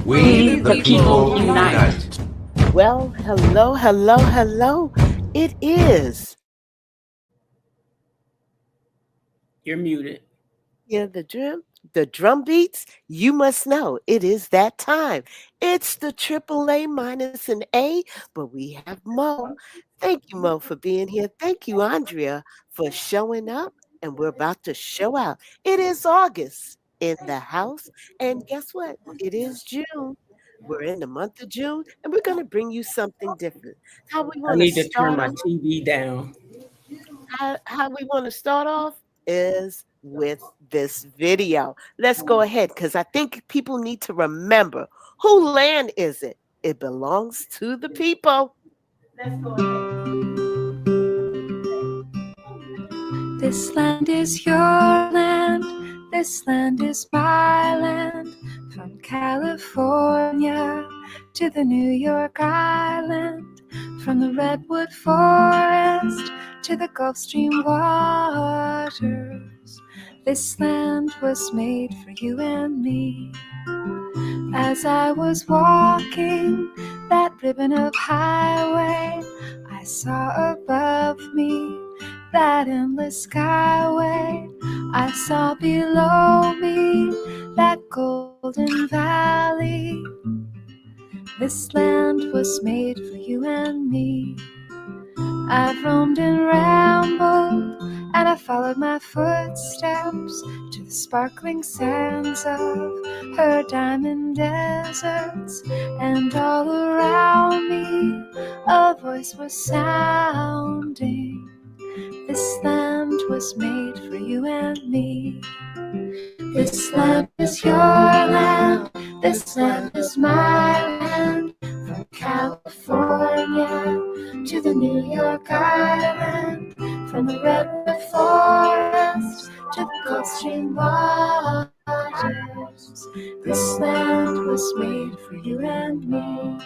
We the people unite. Well, hello, hello, hello. It is. You're muted. Yeah, the drum beats. You must know it is that time. It's the triple A minus an A, but we have Mo. Thank you, Mo, for being here. Thank you, Andrea, for showing up, and we're about to show out. It is August in the house, and guess what? It is June. We're in the month of June, and we're going to bring you something different. How we I want to need to turn start my off? TV down. How we want to start off is with this video. Let's go ahead because I think people need to remember who land is it? It belongs to the people. This land is your land, this land is my land. From California to the New York Island, from the Redwood Forest to the Gulf Stream waters. This land was made for you and me. As I was walking that ribbon of highway, I saw above me that endless skyway. I saw below me that golden valley. This land was made for you and me. I've roamed and rambled, and I followed my footsteps to the sparkling sands of her diamond deserts, and all around me a voice was sounding. This land was made for you and me. This land is your land, this land is my land. From California to the New York Island, from the Redwood Forest to the Gulf Stream waters. This land was made for you and me.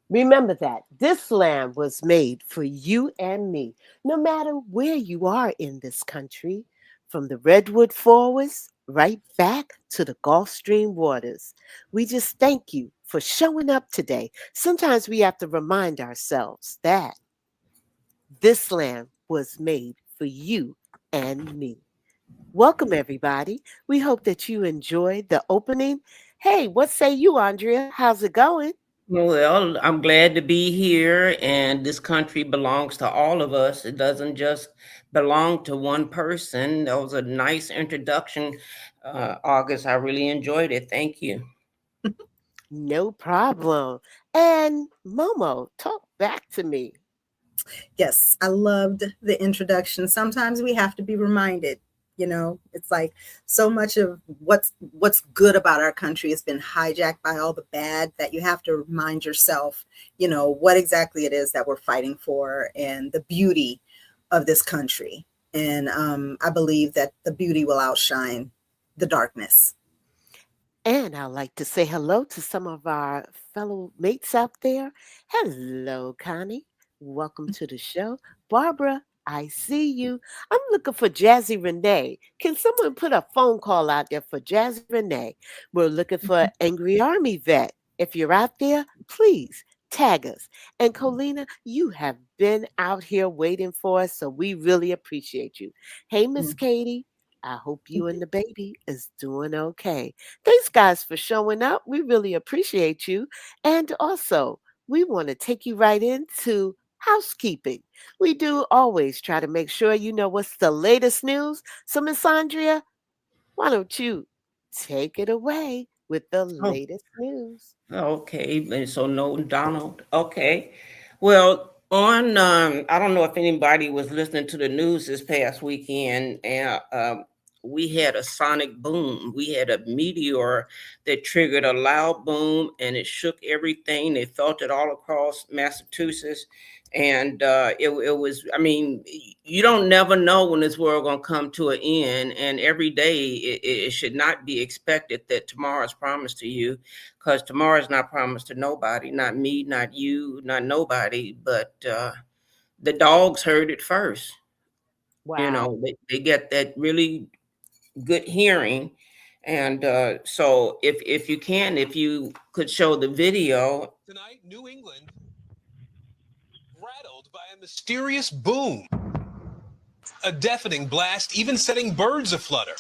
Remember that this land was made for you and me, no matter where you are in this country, from the Redwood Forest right back to the Gulf Stream waters. We just thank you for showing up today. Sometimes we have to remind ourselves that this land was made for you and me. Welcome, everybody. We hope that you enjoyed the opening. Hey, what say you, Andrea? How's it going? Well, I'm glad to be here, and this country belongs to all of us. It doesn't just belong to one person. That was a nice introduction, August. I really enjoyed it. Thank you. No problem. And Momo, talk back to me. Yes, I loved the introduction. Sometimes we have to be reminded, it's like so much of what's good about our country has been hijacked by all the bad that you have to remind yourself, what exactly it is that we're fighting for and the beauty of this country. And I believe that the beauty will outshine the darkness. And I'd like to say hello to some of our fellow mates out there. Hello, Connie. Welcome to the show. Barbara, I see you. I'm looking for Jazzy Renee. Can someone put a phone call out there for Jazzy Renee? We're looking for Angry Army Vet. If you're out there, please tag us. And Colina, you have been out here waiting for us, so we really appreciate you. Hey, Miss Katie. I hope you and the baby is doing okay. Thanks, guys, for showing up. We really appreciate you. And also, we want to take you right into housekeeping. We do always try to make sure you know what's the latest news. So, Miss Andrea, why don't you take it away with the Oh, latest news? okay. And so no Donald. Okay. Well, I don't know if anybody was listening to the news this past weekend, and we had a sonic boom. We had a meteor that triggered a loud boom, and it shook everything. They felt it all across Massachusetts, and it was. I mean, you don't never know when this world gonna come to an end, and every day it should not be expected that tomorrow is promised to you, because tomorrow is not promised to nobody, not me, not you, not nobody. But the dogs heard it first. Wow. They get that really good hearing, And so if you can, if you could show the video. Tonight, New England rattled by a mysterious boom. A deafening blast, even setting birds aflutter.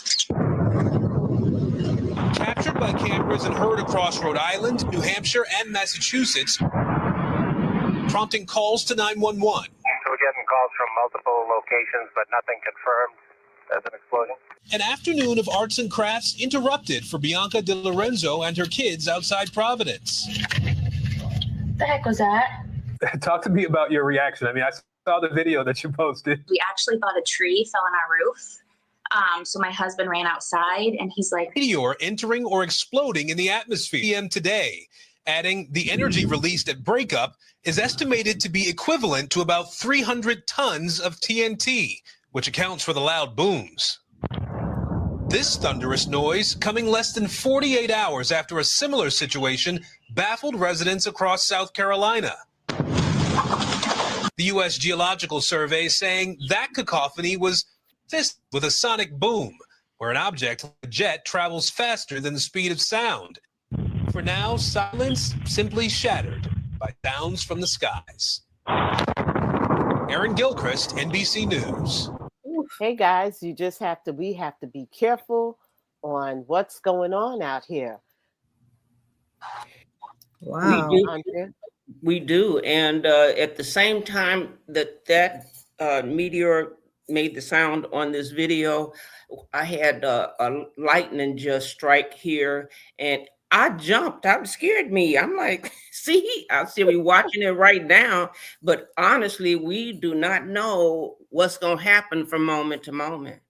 Captured by cameras and heard across Rhode Island, New Hampshire, and Massachusetts, prompting calls to 911. So we're getting calls from multiple locations, but nothing confirmed as an explosion. An afternoon of arts and crafts interrupted for Bianca De Lorenzo and her kids outside Providence. The heck was that? Talk to me about your reaction. I mean, I saw the video that you posted. We actually thought a tree fell on our roof. So my husband ran outside and he's like, Meteor entering or exploding in the atmosphere. PM today, adding the energy released at breakup is estimated to be equivalent to about 300 tons of TNT, which accounts for the loud booms. This thunderous noise coming less than 48 hours after a similar situation baffled residents across South Carolina. The U.S. Geological Survey saying that cacophony was with a sonic boom, where an object like a jet travels faster than the speed of sound. For now, silence simply shattered by sounds from the skies. Aaron Gilchrist, NBC News. Hey guys, we have to be careful on what's going on out here. Wow. We do. And at the same time that meteor made the sound on this video, I had a lightning just strike here, and I jumped. That scared me. I'm like, see, I see we watching it right now, but honestly, we do not know what's going to happen from moment to moment.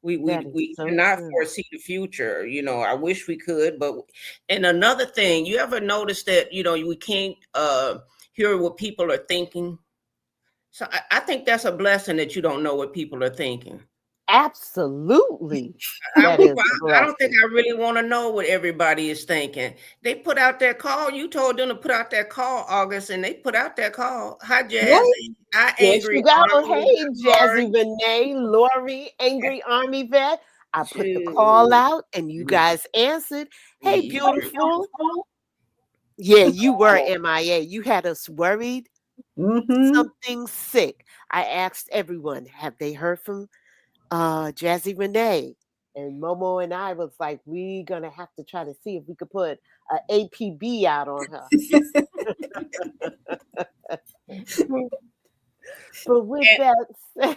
We cannot foresee the future. You know, I wish we could, but and another thing, you ever notice that, you know, we can't hear what people are thinking? So I think that's a blessing that you don't know what people are thinking. Absolutely. I don't think I really want to know what everybody is thinking. They put out that call. You told them to put out that call, August, and they put out that call. Hi, Jazzy. Yes, Angry. Hey, Jazzy Renee, Lori, Angry Army Vet. I put the call out and you guys answered. Hey, beautiful. Yeah, you were MIA. You had us worried. Something sick. I asked everyone, have they heard from Jazzy Renee? And Momo and I was like, we gonna have to try to see if we could put an APB out on her. But with that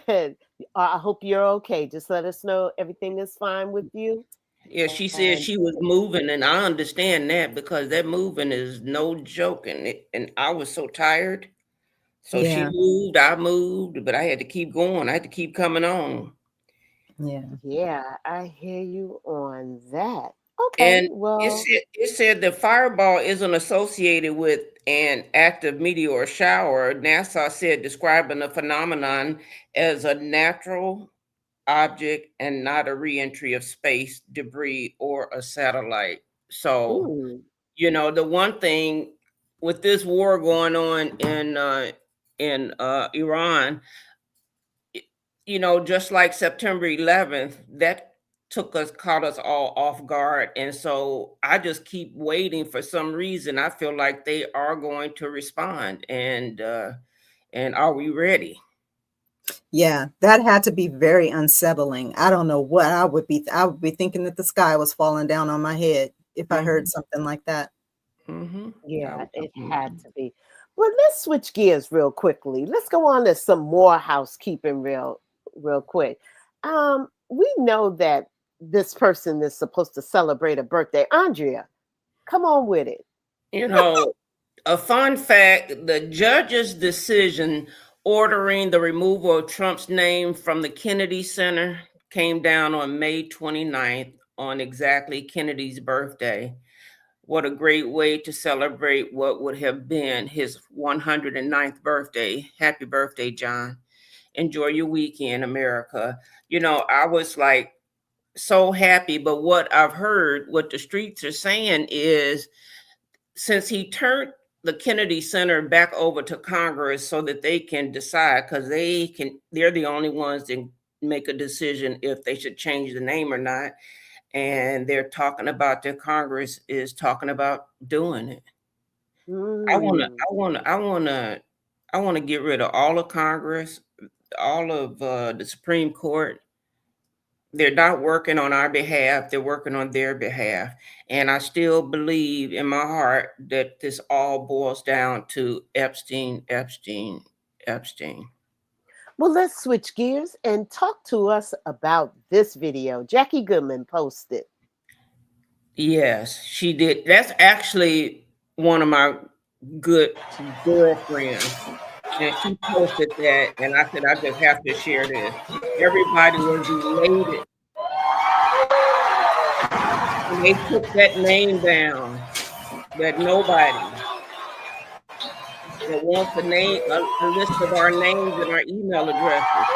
said, I hope you're okay. Just let us know everything is fine with you. Yeah, she said she was moving, and I understand that because that moving is no joke, and I was so tired. So she moved, I moved, but I had to keep going. I had to keep coming on. Yeah, I hear you on that. Okay, and it said the fireball isn't associated with an active meteor shower. NASA said describing the phenomenon as a natural object and not a reentry of space debris or a satellite. So, you know, the one thing with this war going on in Iran, you know, just like September 11th, that caught us all off guard. And so I just keep waiting. For some reason, I feel like they are going to respond. And are we ready? Yeah, that had to be very unsettling. I don't know what I would be thinking that the sky was falling down on my head if I heard something like that. Yeah, it had to be. Well, let's switch gears real quickly. Let's go on to some more housekeeping real quick. We know that this person is supposed to celebrate a birthday. Andrea, come on with it. You know, a fun fact, the judge's decision ordering the removal of Trump's name from the Kennedy Center came down on May 29th on exactly Kennedy's birthday. What a great way to celebrate what would have been his 109th birthday. Happy birthday, John. Enjoy your weekend, America. You know, I was like so happy, but what I've heard, what the streets are saying is, since he turned the Kennedy Center back over to Congress so that they can decide, because they're the only ones that make a decision if they should change the name or not. and they're talking about their Congress is talking about doing it. I want to get rid of all of Congress, all of the Supreme Court. They're not working on our behalf, they're working on their behalf. And I still believe in my heart that this all boils down to Epstein, Epstein, Epstein. Well, let's switch gears and talk to us about this video. Jackie Goodman posted. Yes, she did. That's actually one of my good girlfriends. And she posted that, and I said, I just have to share this. Everybody was elated. And they took that name down, that nobody that wants a name, a list of our names and our email addresses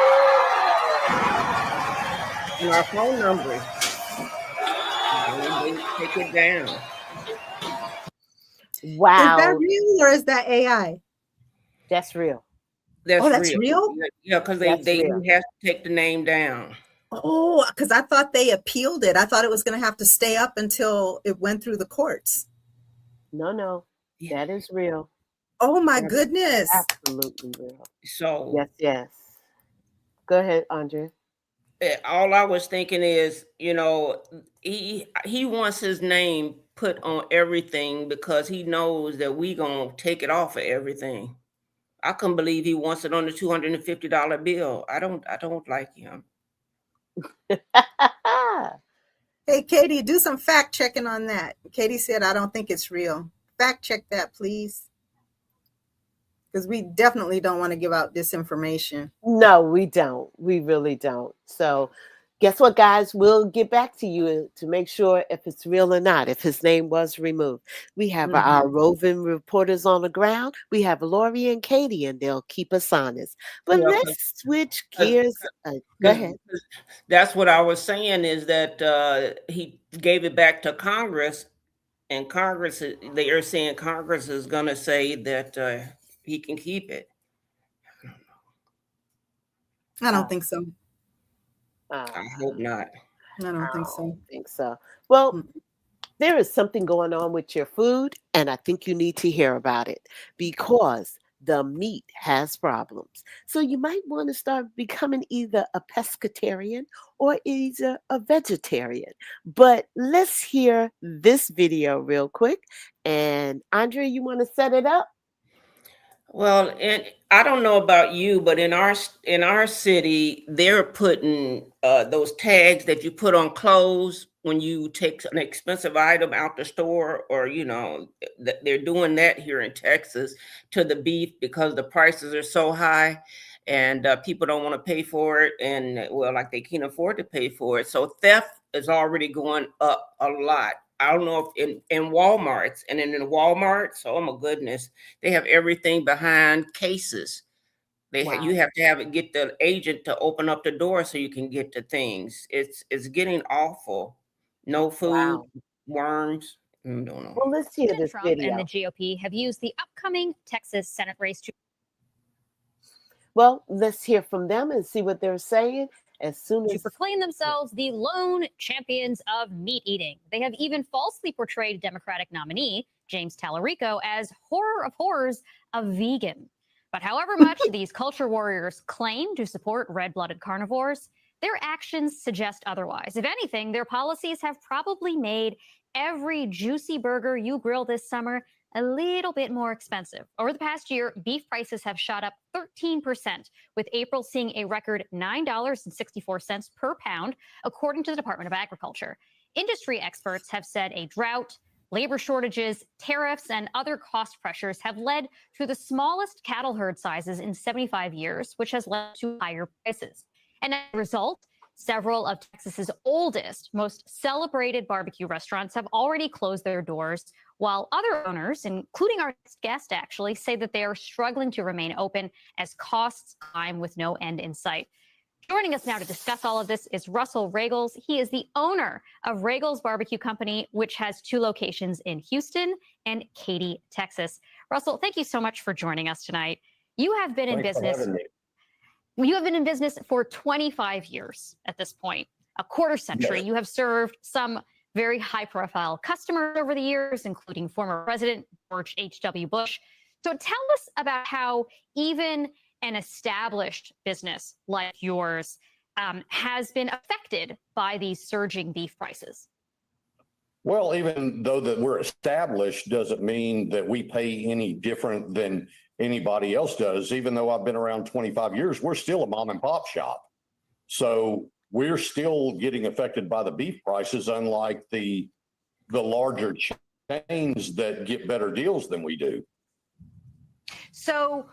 and our phone numbers. And they take it down. Wow. Is that real or is that AI? That's real. That's real? Yeah, because they have to take the name down. Oh, because I thought they appealed it. I thought it was going to have to stay up until it went through the courts. No, that is real. Oh my goodness. Absolutely real. So yes. Go ahead, Andre. All I was thinking is, he wants his name put on everything because he knows that we gonna take it off of everything. I couldn't believe he wants it on the $250 bill. I don't like him. Hey, Katie, do some fact checking on that. Katie said, I don't think it's real. Fact check that, please. Because we definitely don't want to give out disinformation. No, we don't. We really don't. So guess what, guys? We'll get back to you to make sure if it's real or not, if his name was removed. We have our roving reporters on the ground. We have Lori and Katie, and they'll keep us honest. But let's switch gears. Go ahead. That's what I was saying is that he gave it back to Congress, and Congress, they are saying Congress is going to say that he can keep it. I don't think so. I hope not. I don't think so. Well, there is something going on with your food, and I think you need to hear about it because the meat has problems. So you might want to start becoming either a pescatarian or either a vegetarian. But let's hear this video real quick. And Andre, you want to set it up? Well, and I don't know about you, but in our city, they're putting those tags that you put on clothes when you take an expensive item out the store, or they're doing that here in Texas to the beef because the prices are so high, and people don't want to pay for it, and like they can't afford to pay for it. So theft is already going up a lot. I don't know if in Walmarts, and in Walmarts, oh my goodness, they have everything behind cases. You have to get the agent to open up the door so you can get the things. It's getting awful. No food, worms. I don't know. Well, let's hear this Trump video. and the GOP have used the upcoming Texas Senate race to. Well, let's hear from them and see what they're saying. As soon as proclaim themselves the lone champions of meat eating. They have even falsely portrayed Democratic nominee James Tallarico as horror of horrors, a vegan. But however much these culture warriors claim to support red-blooded carnivores, their actions suggest otherwise. If anything, their policies have probably made every juicy burger you grill this summer a little bit more expensive. Over the past year, beef prices have shot up 13%, with April seeing a record $9.64 per pound, according to the Department of Agriculture. Industry experts have said a drought, labor shortages, tariffs, and other cost pressures have led to the smallest cattle herd sizes in 75 years, which has led to higher prices. And as a result, several of Texas's oldest, most celebrated barbecue restaurants have already closed their doors, while other owners, including our guest actually, say that they are struggling to remain open as costs climb with no end in sight. Joining us now to discuss all of this is Russell Regals. He is the owner of Regals Barbecue Company, which has 2 locations in Houston and Katy, Texas. Russell, thank you so much for joining us tonight. You have been in business. You have been in business for 25 years at this point. a quarter century. You have served some very high-profile customers over the years, including former President George H.W. Bush. So tell us about how even an established business like yours has been affected by these surging beef prices. Well, even though that we're established doesn't mean that we pay any different than anybody else does. Even though I've been around 25 years, we're still a mom and pop shop. So we're still getting affected by the beef prices, unlike the larger chains that get better deals than we do. So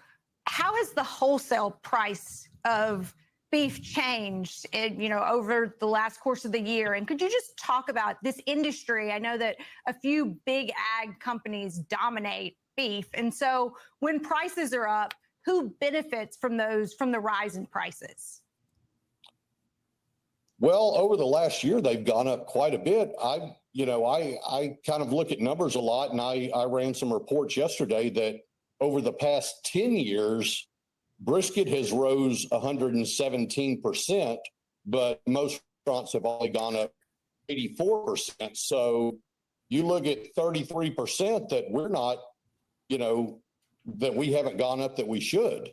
how has the wholesale price of beef changed, over the last course of the year? And could you just talk about this industry? I know that a few big ag companies dominate beef. And so when prices are up, who benefits from the rise in prices? Well, over the last year, they've gone up quite a bit. I kind of look at numbers a lot, and I ran some reports yesterday that over the past 10 years, brisket has rose 117%, but most restaurants have only gone up 84%. So you look at 33% that we're not, that we haven't gone up that we should.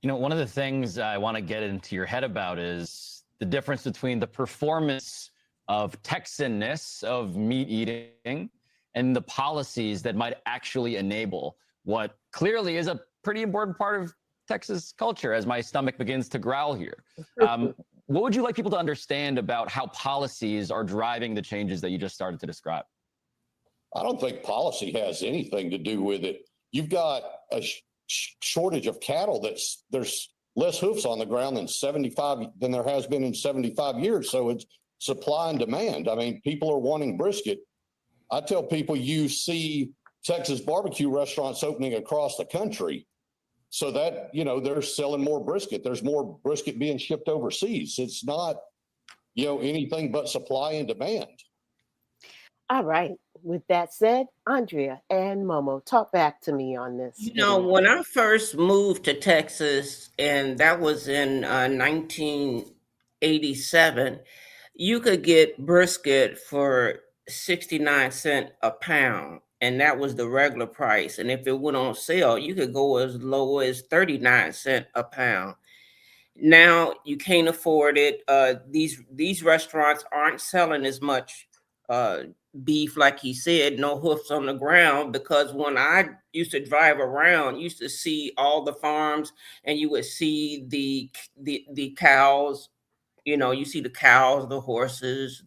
One of the things I want to get into your head about is the difference between the performance of Texanness of meat eating and the policies that might actually enable what clearly is a pretty important part of Texas culture, as my stomach begins to growl here. What would you like people to understand about how policies are driving the changes that you just started to describe? I don't think policy has anything to do with it. You've got a shortage of cattle. There's less hoofs on the ground than there has been in 75 years. So it's supply and demand. I mean, people are wanting brisket. I tell people you see Texas BBQ restaurants opening across the country. So that, they're selling more brisket. There's more brisket being shipped overseas. It's not, anything but supply and demand. All right. With that said, Andrea and Momo, talk back to me on this. When I first moved to Texas, and that was in 1987, you could get brisket for 69 cents a pound. And that was the regular price. And if it went on sale, you could go as low as 39 cents a pound. Now you can't afford it. These restaurants aren't selling as much beef, like he said, no hoofs on the ground, because when I used to drive around, used to see all the farms, and you would see the cows. You see the cows, the horses,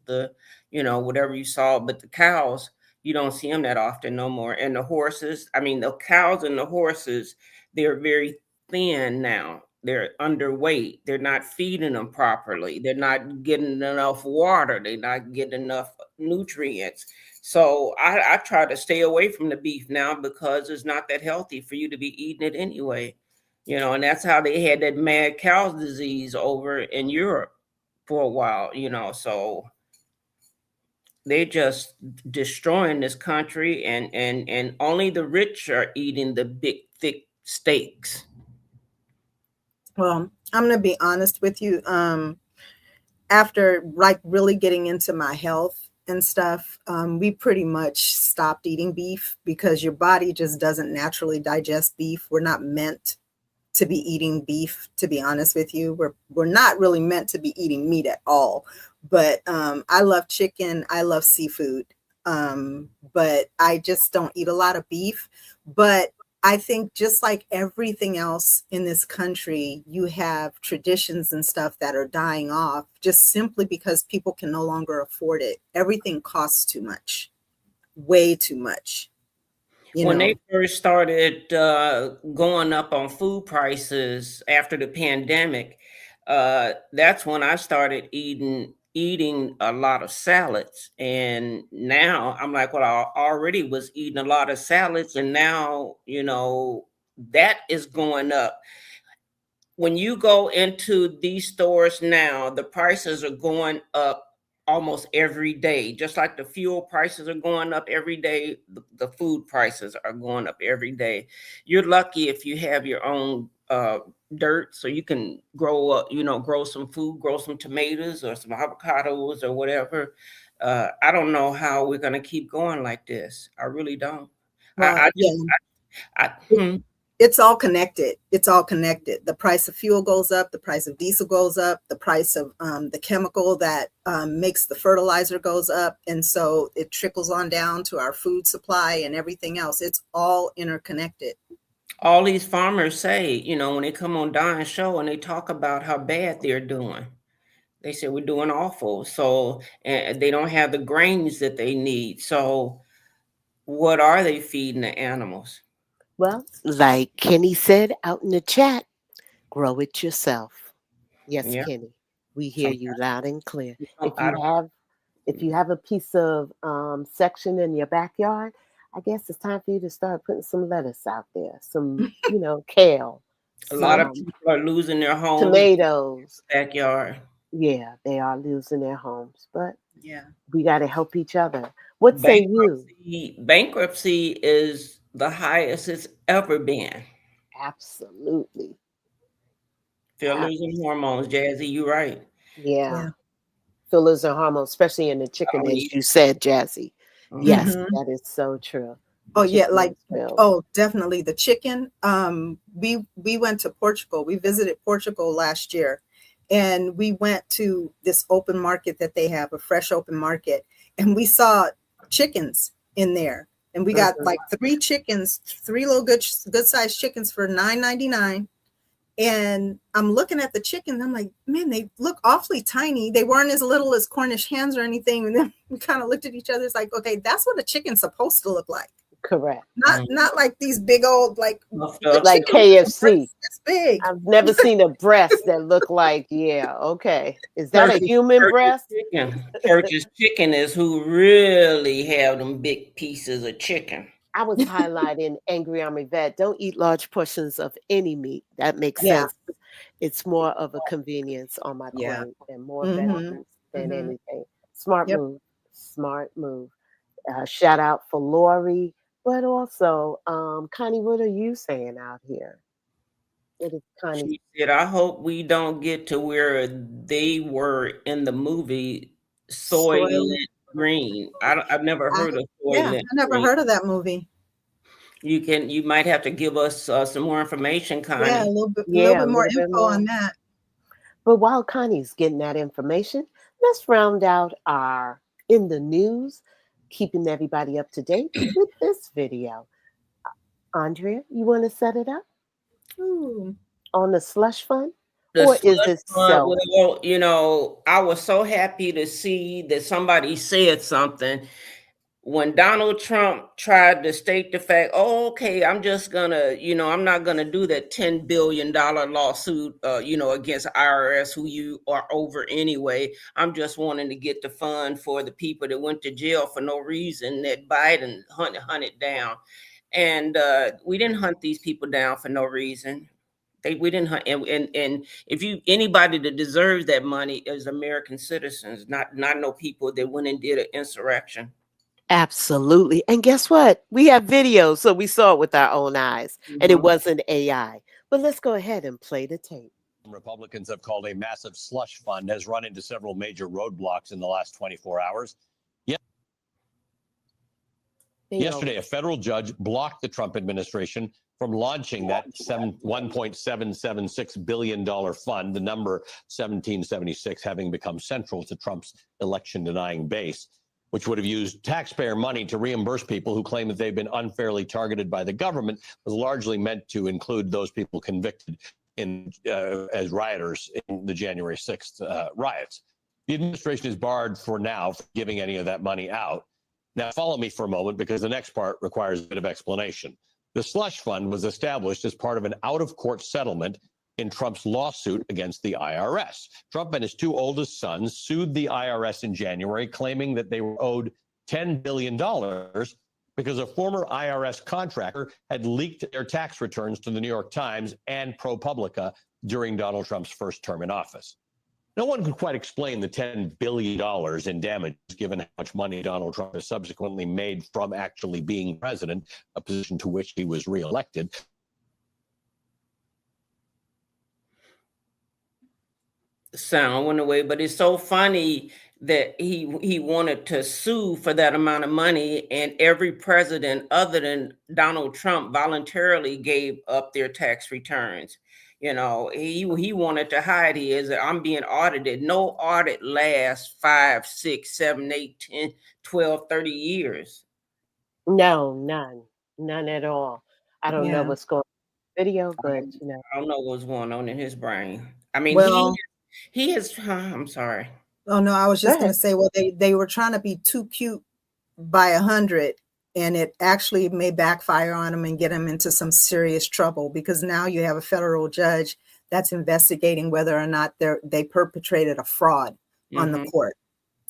whatever you saw, but the cows, you don't see them that often no more. And the horses, the cows and the horses, they're very thin now. They're underweight. They're not feeding them properly. They're not getting enough water. They're not getting enough nutrients. So I try to stay away from the beef now because it's not that healthy for you to be eating it anyway. And that's how they had that mad cow disease over in Europe for a while, so they're just destroying this country, and only the rich are eating the big, thick steaks. Well, I'm going to be honest with you. After really getting into my health and stuff, we pretty much stopped eating beef because your body just doesn't naturally digest beef. We're not meant to be eating beef, to be honest with you. We're not really meant to be eating meat at all. But I love chicken. I love seafood. But I just don't eat a lot of beef. But I think just like everything else in this country, you have traditions and stuff that are dying off just simply because people can no longer afford it. Everything costs too much, way too much. When they first started going up on food prices after the pandemic, that's when I started eating a lot of salads. And now I'm like, well, I already was eating a lot of salads, and now, that is going up. When you go into these stores now, the prices are going up almost every day. Just like the fuel prices are going up every day, the food prices are going up every day. You're lucky if you have your own dirt so you can grow up, grow some food, grow some tomatoes or some avocados or whatever. I don't know how we're going to keep going like this. I really don't. Well, I yeah, just, I, it's all connected. It's all connected. The price of fuel goes up. The price of diesel goes up. The price of the chemical that makes the fertilizer goes up. And so it trickles on down to our food supply and everything else. It's all interconnected. all these farmers say, when they come on Don's show and they talk about how bad they're doing, they say we're doing awful. So, and they don't have the grains that they need. So what are they feeding the animals? Well, like Kenny said out in the chat, grow it yourself. Yes, Yeah. Kenny, we hear you loud and clear. I If you have a piece of section in your backyard, I guess it's time for you to start putting some lettuce out there, some, kale. A lot of people are losing their homes. Tomatoes. Backyard. Yeah, they are losing their homes, but yeah, we got to help each other. What say you? Bankruptcy is the highest it's ever been. Absolutely. Feel losing hormones, Jazzy. You right. Yeah. Fillers and hormones, especially in the chicken, as you said, Jazzy. Yes, that is so true. Oh yeah, definitely the chicken. We went to Portugal. We visited Portugal last year, and we went to this open market that they have, a fresh open market, and we saw chickens in there, and we got like 3 chickens, 3 little good sized chickens for $9.99. And I'm looking at the chickens. I'm like, man, they look awfully tiny. They weren't as little as Cornish hens or anything. And then we kind of looked at each other. It's like, okay, that's what a chicken's supposed to look like. Correct. Not like these big old like KFC. That's big. I've never seen a breast that looked like, okay. Is that a human breast? Church's chicken is who really have them big pieces of chicken. I was highlighting Angry Army Vet. Don't eat large portions of any meat. That makes sense. It's more of a convenience on my plate and more benefits than anything. Smart move. Smart move. Shout out for Lori. But also, Connie, what are you saying out here? What is Connie? She said, I hope we don't get to where they were in the movie Soylent Green. I've never heard of Soylent Green. I never heard of that movie. You might have to give us some more information, Connie. Yeah, a little bit more info on that. But while Connie's getting that information, let's round out our In the News, keeping everybody up to date with this video. Andrea, you want to set it up? On the slush fund? Or is it so? Well, I was so happy to see that somebody said something. When Donald Trump tried to state the fact, okay, I'm just gonna, I'm not gonna do that $10 billion lawsuit, against IRS, who you are over anyway. I'm just wanting to get the fund for the people that went to jail for no reason that Biden hunted down. And we didn't hunt these people down for no reason. We didn't hunt, and if anybody that deserves that money is American citizens, not no people that went and did an insurrection. Absolutely. And guess what? We have videos, so we saw it with our own eyes, and it wasn't AI. But let's go ahead and play the tape. Republicans have called a massive slush fund has run into several major roadblocks in the last 24 hours. Yesterday, a federal judge blocked the Trump administration from launching that $1.776 billion fund, the number 1776 having become central to Trump's election-denying base, which would have used taxpayer money to reimburse people who claim that they've been unfairly targeted by the government, was largely meant to include those people convicted as rioters in the January 6th riots. The administration is barred for now from giving any of that money out. Now, follow me for a moment, because the next part requires a bit of explanation. The slush fund was established as part of an out-of-court settlement in Trump's lawsuit against the IRS. Trump and his 2 oldest sons sued the IRS in January, claiming that they were owed $10 billion because a former IRS contractor had leaked their tax returns to the New York Times and ProPublica during Donald Trump's first term in office. No one could quite explain the $10 billion in damage, given how much money Donald Trump has subsequently made from actually being president, a position to which he was reelected. sound went away, but it's so funny that he wanted to sue for that amount of money, and every president other than Donald Trump voluntarily gave up their tax returns. You know, he wanted to hide his. I'm being audited. No audit lasts 5, 6, 7, 8, 10, 12, 30 years. No, none at all. I don't know Yeah. what's going on in the video, but you know. I don't know what's going on in his brain. I mean, Well, he is. I'm sorry. oh no, I was Go just going ahead. to say, well, they were trying to be too cute by 100, and it actually may backfire on them and get them into some serious trouble, because now you have a federal judge that's investigating whether or not they perpetrated a fraud on the court,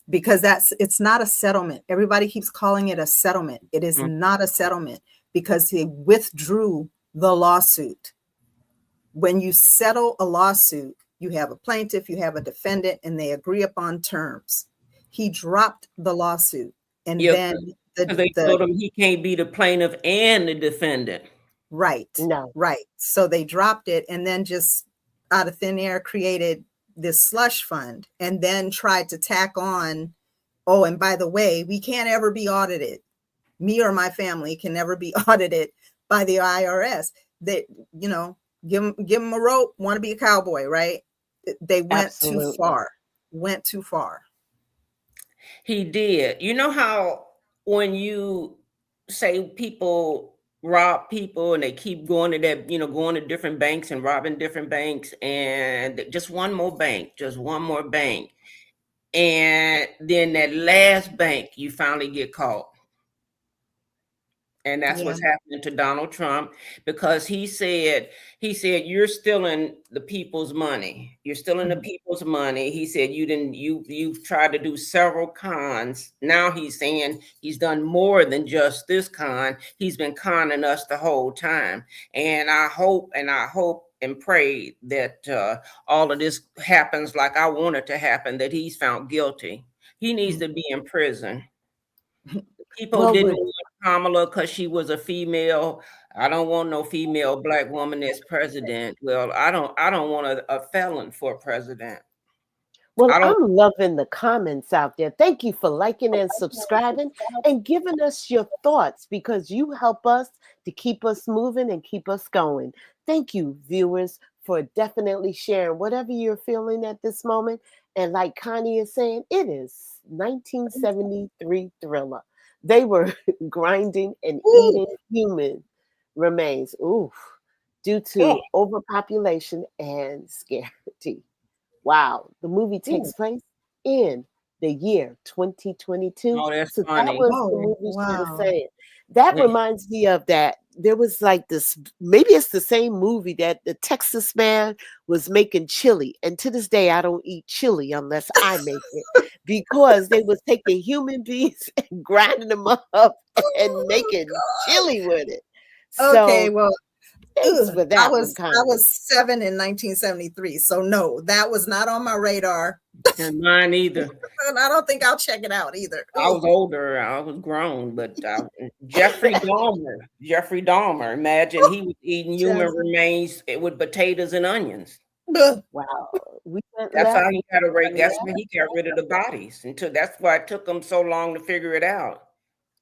because it's not a settlement. Everybody keeps calling it a settlement. It is not a settlement, because he withdrew the lawsuit. When you settle a lawsuit, you have a plaintiff, you have a defendant, and they agree upon terms. He dropped the lawsuit, and then they told him he can't be the plaintiff and the defendant. Right. No. Right. So they dropped it, and then just out of thin air created this slush fund, and then tried to tack on, oh, and by the way, we can't ever be audited. Me or my family can never be audited by the IRS. That, you know, give them a rope, want to be a cowboy, right? They went too far. Went too far. He did. You know how when you say people rob people and they keep going to that, you know, going to different banks and robbing different banks, and just one more bank, just one more bank. And then that last bank, you finally get caught. And that's what's happening to Donald Trump, because he said you're stealing the people's money. You're stealing the people's money. He said you've tried to do several cons. Now he's saying he's done more than just this con. He's been conning us the whole time. And I hope and pray that all of this happens like I want it to happen, that he's found guilty. He needs to be in prison. People didn't want Kamala because she was a female. I don't want no female black woman as president. Well, I don't want a felon for president. Well, I'm loving the comments out there. Thank you for liking and subscribing and giving us your thoughts, because you help us to keep us moving and keep us going. Thank you, viewers, for definitely sharing whatever you're feeling at this moment. And like Connie is saying, it is 1973 Thriller. They were grinding and eating human remains, due to overpopulation and scarcity. Wow, the movie takes place in the year 2022. Oh, that's so funny. That was the movie she was saying. That reminds me of that. There was like this, maybe it's the same movie that the Texas man was making chili. And to this day, I don't eat chili unless I make it, because they was taking human beings and grinding them up and making chili with it. Okay, So, well, thanks for that. I was 7 in 1973, so no, that was not on my radar. And mine either. And I don't think I'll check it out either. I was older. I was grown, but Jeffrey Dahmer. Imagine he was eating human remains with potatoes and onions. Wow. That's how he got That's when he got rid of the bodies. That's why it took him so long to figure it out.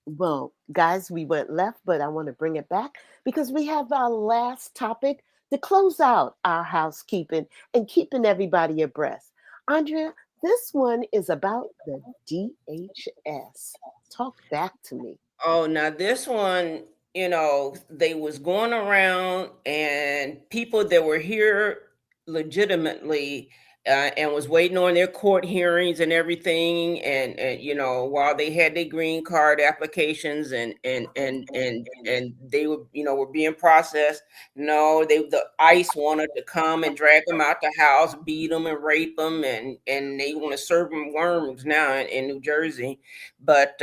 Well, guys, we went left, but I want to bring it back because we have our last topic to close out our housekeeping and keeping everybody abreast. Andrea, this one is about the DHS. Talk back to me. Oh, now this one, you know, they was going around, and people that were here legitimately and was waiting on their court hearings and everything, and you know, while they had their green card applications and they were, you know, were being processed. No, the ICE wanted to come and drag them out the house, beat them and rape them, and they want to serve them worms now in New Jersey, but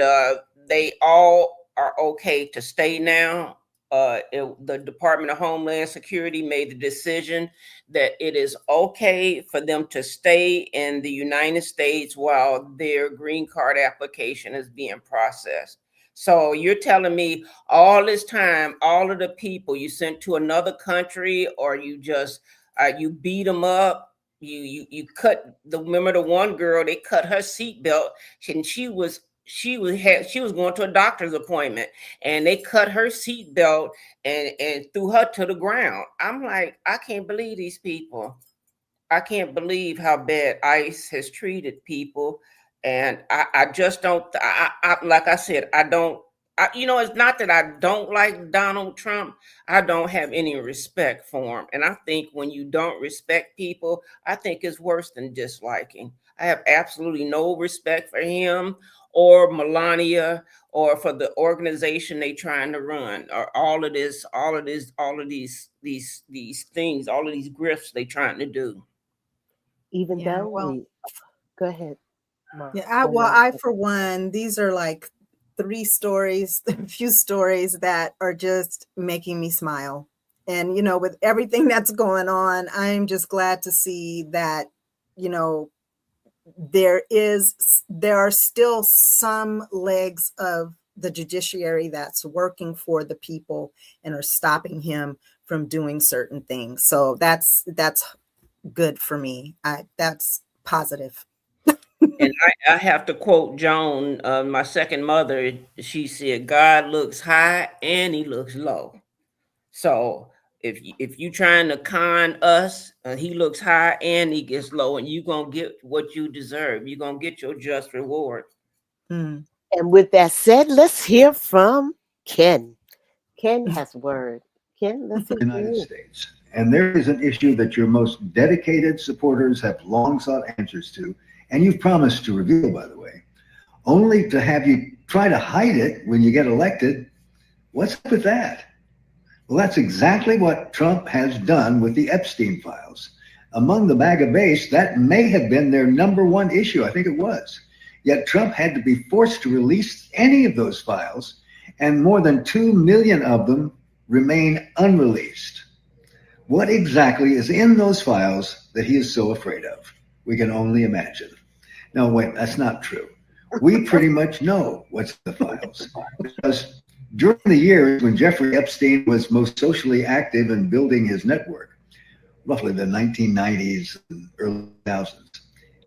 they all are okay to stay now. The Department of Homeland Security made the decision that it is okay for them to stay in the United States while their green card application is being processed. So you're telling me all this time, all of the people you sent to another country, or you just you beat them up, You cut remember the one girl, they cut her seatbelt, and she was going to a doctor's appointment, and they cut her seatbelt and threw her to the ground. I'm like, I can't believe these people. I can't believe how bad ICE has treated people. And I just don't, like I said, it's not that I don't like Donald Trump. I don't have any respect for him. And I think when you don't respect people, I think it's worse than disliking. I have absolutely no respect for him or Melania or for the organization they trying to run, or all of these things, all of these grifts they trying to do. Even Yeah, though well, go ahead, Mom. yeah, Go I ahead. for one, these are like 3 stories, a few stories that are just making me smile. And with everything that's going on, I'm just glad to see that, you know, there are still some legs of the judiciary that's working for the people and are stopping him from doing certain things. So that's good for me. That's positive. And I have to quote Joan, my second mother. She said, "God looks high and he looks low." So if you trying to con us, he looks high and he gets low, and you gonna get what you deserve. You're gonna get your just reward. Mm. And with that said, let's hear from Ken. Ken has a word. Ken, let's hear from United you. States. And there is an issue that your most dedicated supporters have long sought answers to, and you've promised to reveal, by the way, only to have you try to hide it when you get elected. What's up with that? Well, that's exactly what Trump has done with the Epstein files. Among the MAGA base, that may have been their number one issue. I think it was. Yet Trump had to be forced to release any of those files, and more than 2 million of them remain unreleased. What exactly is in those files that he is so afraid of? We can only imagine. No, wait, that's not true. We pretty much know what's in the files. Because during the years when Jeffrey Epstein was most socially active in building his network, roughly the 1990s and early 2000s,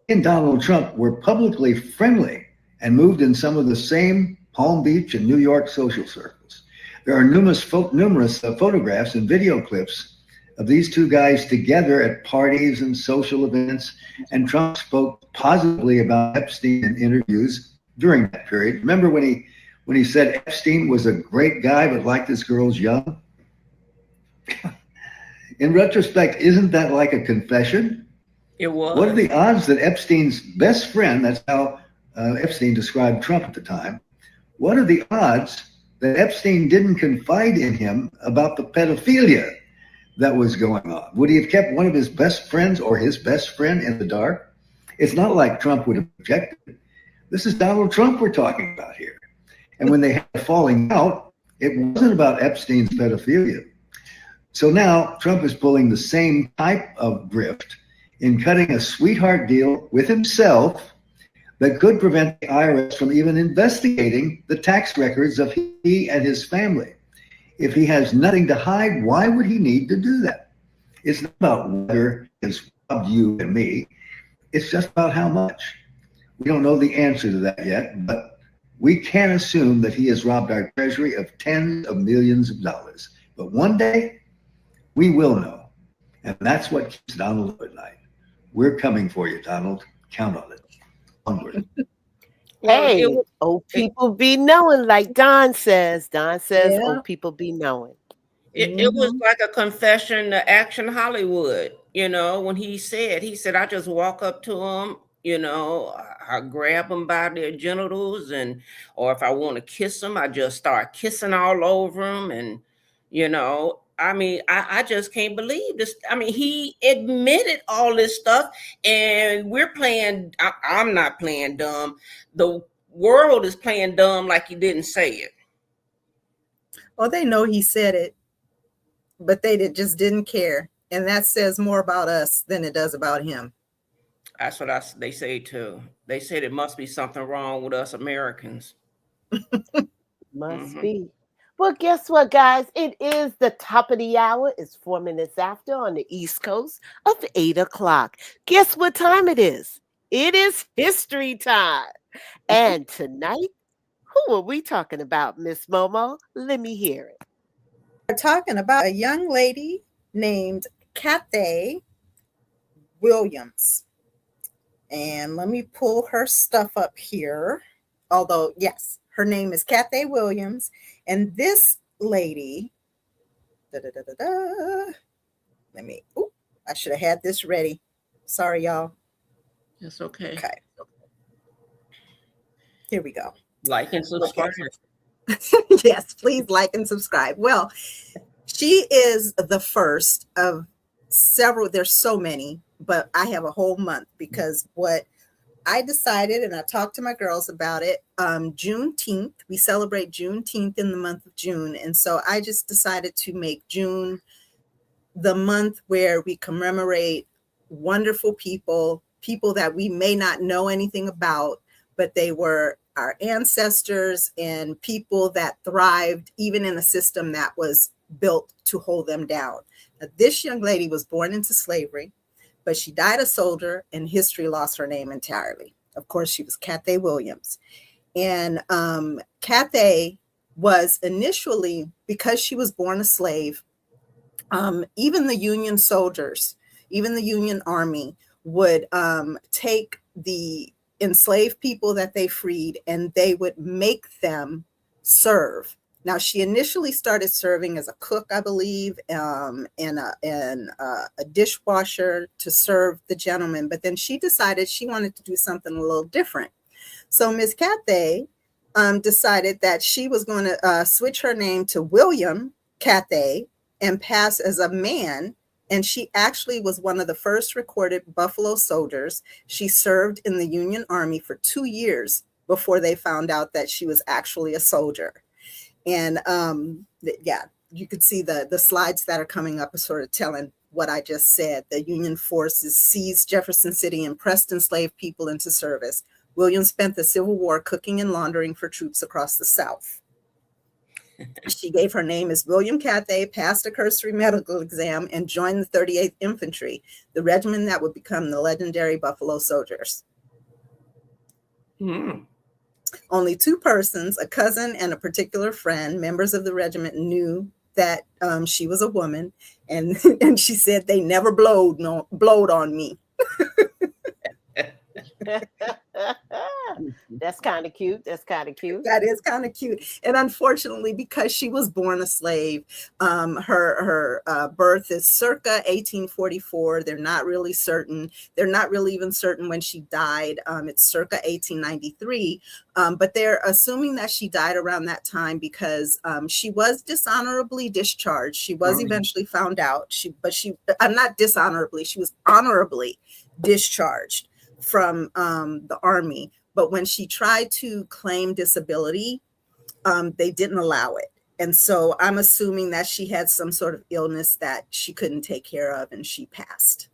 he and Donald Trump were publicly friendly and moved in some of the same Palm Beach and New York social circles. There are numerous photographs and video clips of these two guys together at parties and social events, and Trump spoke positively about Epstein in interviews during that period. Remember when he said Epstein was a great guy but liked his girls young? In retrospect, isn't that like a confession? It was. What are the odds that Epstein's best friend, that's how Epstein described Trump at the time, what are the odds that Epstein didn't confide in him about the pedophilia that was going on? Would he have kept one of his best friends or his best friend in the dark? It's not like Trump would have objected. This is Donald Trump we're talking about here. And when they had a falling out, it wasn't about Epstein's pedophilia. So now Trump is pulling the same type of grift in cutting a sweetheart deal with himself that could prevent the IRS from even investigating the tax records of he and his family. If he has nothing to hide, why would he need to do that? It's not about whether it's robbed you and me. It's just about how much. We don't know the answer to that yet, but we can assume that he has robbed our treasury of tens of millions of dollars. But one day, we will know. And that's what keeps Donald up at night. We're coming for you, Donald. Count on it. Onward. Hey, old people be knowing, like Don says. Don says Yeah. old people be knowing. It was like a confession to Action Hollywood, when he said, I just walk up to him, I grab them by their genitals, or if I want to kiss them, I just start kissing all over them. And, I just can't believe this. He admitted all this stuff, and we're playing, I'm not playing dumb. The world is playing dumb like he didn't say it. Well, they know he said it, but they just didn't care. And that says more about us than it does about him. That's what they say too. They said it must be something wrong with us Americans. Must be. Well, guess what, guys? It is the top of the hour. It's 4 minutes after on the East Coast of 8 o'clock. Guess what time it is? It is history time. And tonight, who are we talking about, Miss Momo? Let me hear it. We're talking about a young lady named Cathay Williams. And let me pull her stuff up here. Although, yes, her name is Cathay Williams. And this lady, I should have had this ready. Sorry, y'all. That's okay. Okay. Here we go. Like and subscribe. Yes, please like and subscribe. Well, she is the first of several. There's so many, but I have a whole month because what I decided, and I talked to my girls about it, Juneteenth, we celebrate Juneteenth in the month of June. And so I just decided to make June the month where we commemorate wonderful people that we may not know anything about, but they were our ancestors and people that thrived even in a system that was built to hold them down. Now, this young lady was born into slavery, but she died a soldier and history lost her name entirely. Of course, she was Cathay Williams. And Cathay was initially, because she was born a slave, even the Union soldiers, even the Union Army would take the enslaved people that they freed and they would make them serve. Now, she initially started serving as a cook, I believe, and a dishwasher to serve the gentlemen. But then she decided she wanted to do something a little different. So Miss Cathay decided that she was going to switch her name to William Cathay and pass as a man. And she actually was one of the first recorded Buffalo soldiers. She served in the Union Army for 2 years before they found out that she was actually a soldier. And you could see the slides that are coming up are sort of telling what I just said. The Union forces seized Jefferson City and pressed enslaved people into service. William spent the Civil War cooking and laundering for troops across the South. She gave her name as William Cathay, passed a cursory medical exam, and joined the 38th Infantry, the regiment that would become the legendary Buffalo Soldiers. Only 2 persons, a cousin and a particular friend, members of the regiment, knew that she was a woman, and she said they never blowed on me. That's kind of cute. That's kind of cute. That is kind of cute. And unfortunately, because she was born a slave, her birth is circa 1844. They're not really certain. They're not really even certain when she died. It's circa 1893. But they're assuming that she died around that time because she was dishonorably discharged. She was eventually found out. I'm not dishonorably. She was honorably discharged from the Army. But when she tried to claim disability, they didn't allow it. And so I'm assuming that she had some sort of illness that she couldn't take care of and she passed.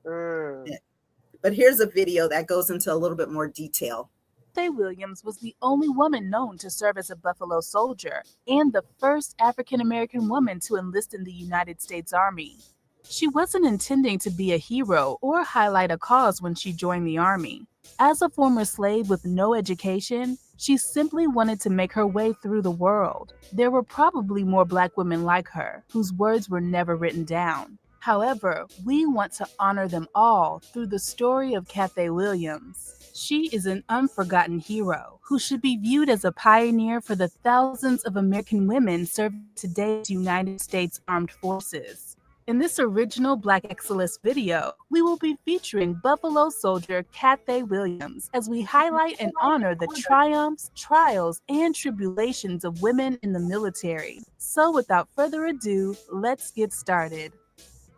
But here's a video that goes into a little bit more detail. Cathay Williams was the only woman known to serve as a Buffalo soldier and the first African-American woman to enlist in the United States Army. She wasn't intending to be a hero or highlight a cause when she joined the Army. As a former slave with no education, she simply wanted to make her way through the world. There were probably more Black women like her, whose words were never written down. However, we want to honor them all through the story of Cathay Williams. She is an unforgotten hero who should be viewed as a pioneer for the thousands of American women serving today's United States Armed Forces. In this original Black Excellence video, we will be featuring Buffalo soldier Cathay Williams as we highlight and honor the triumphs, trials, and tribulations of women in the military. So without further ado, let's get started.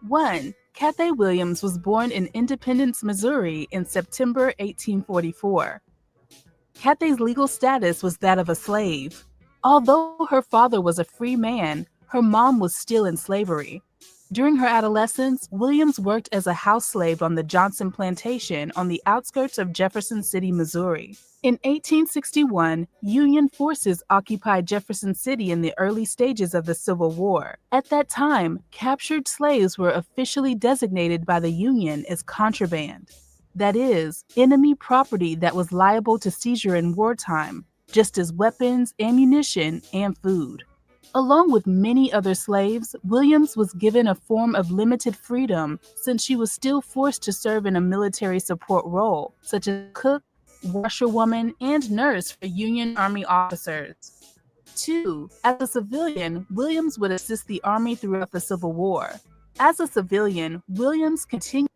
1. Cathay Williams was born in Independence, Missouri in September 1844. Cathay's legal status was that of a slave. Although her father was a free man, her mom was still in slavery. During her adolescence, Williams worked as a house slave on the Johnson plantation on the outskirts of Jefferson City, Missouri. In 1861, Union forces occupied Jefferson City in the early stages of the Civil War. At that time, captured slaves were officially designated by the Union as contraband. That is, enemy property that was liable to seizure in wartime, just as weapons, ammunition, and food. Along with many other slaves, Williams was given a form of limited freedom since she was still forced to serve in a military support role, such as cook, washerwoman, and nurse for Union Army officers. 2. As a civilian, Williams would assist the Army throughout the Civil War. As a civilian, Williams continued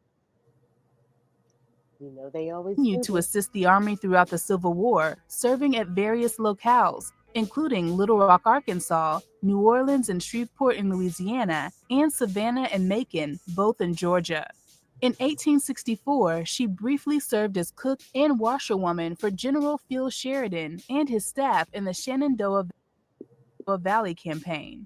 to assist the Army throughout the Civil War, serving at various locales, including Little Rock, Arkansas, New Orleans and Shreveport in Louisiana, and Savannah and Macon, both in Georgia. In 1864, she briefly served as cook and washerwoman for General Phil Sheridan and his staff in the Shenandoah Valley campaign.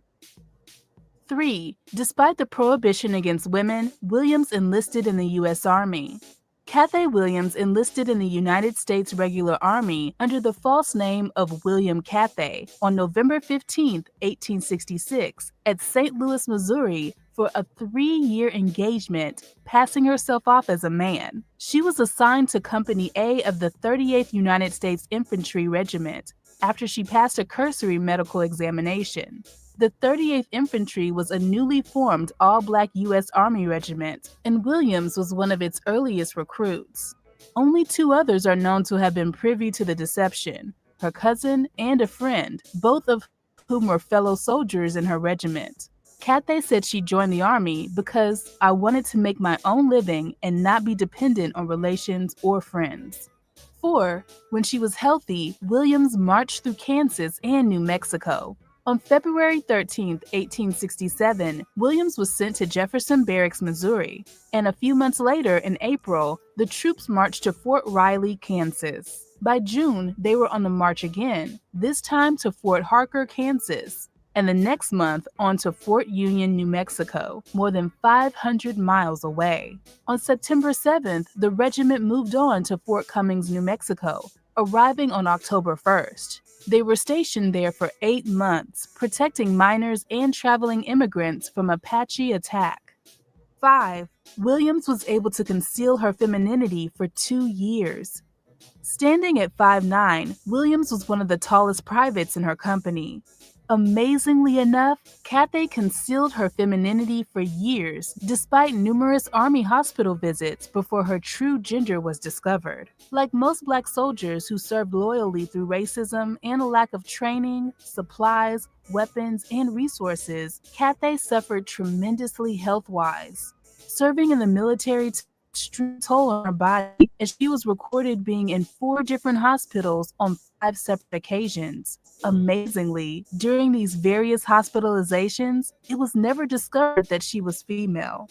3. Despite the prohibition against women, Williams enlisted in the U.S. Army. Cathay Williams enlisted in the United States Regular Army under the false name of William Cathay on November 15, 1866, at St. Louis, Missouri, for a 3-year engagement, passing herself off as a man. She was assigned to Company A of the 38th United States Infantry Regiment after she passed a cursory medical examination. The 38th Infantry was a newly formed all-black U.S. Army regiment, and Williams was one of its earliest recruits. Only 2 others are known to have been privy to the deception, her cousin and a friend, both of whom were fellow soldiers in her regiment. Cathay said she joined the Army because I wanted to make my own living and not be dependent on relations or friends. 4. When she was healthy, Williams marched through Kansas and New Mexico. On February 13, 1867, Williams was sent to Jefferson Barracks, Missouri, and a few months later, in April, the troops marched to Fort Riley, Kansas. By June, they were on the march again, this time to Fort Harker, Kansas, and the next month on to Fort Union, New Mexico, more than 500 miles away. On September 7th, the regiment moved on to Fort Cummings, New Mexico, arriving on October 1st. They were stationed there for 8 months, protecting miners and traveling immigrants from Apache attack. 5. Williams was able to conceal her femininity for 2 years. Standing at 5'9", Williams was one of the tallest privates in her company. Amazingly enough, Cathay concealed her femininity for years, despite numerous Army hospital visits before her true gender was discovered. Like most Black soldiers who served loyally through racism and a lack of training, supplies, weapons, and resources, Cathay suffered tremendously health-wise. Serving in the military took a toll on her body, as she was recorded being in 4 different hospitals on 5 separate occasions. Amazingly, during these various hospitalizations, it was never discovered that she was female.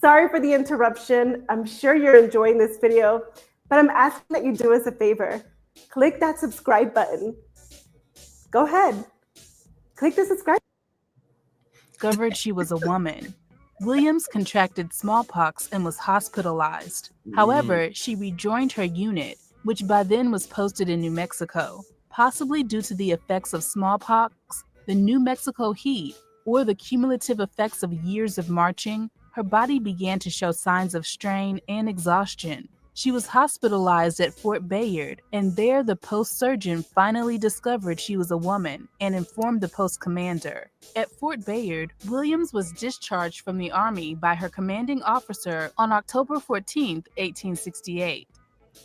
Sorry for the interruption. I'm sure you're enjoying this video, but I'm asking that you do us a favor. Click that subscribe button. Go ahead. Click the subscribe. Discovered she was a woman. Williams contracted smallpox and was hospitalized. However, she rejoined her unit, which by then was posted in New Mexico. Possibly due to the effects of smallpox, the New Mexico heat, or the cumulative effects of years of marching, her body began to show signs of strain and exhaustion. She was hospitalized at Fort Bayard, and there the post surgeon finally discovered she was a woman and informed the post commander. At Fort Bayard, Williams was discharged from the Army by her commanding officer on October 14, 1868.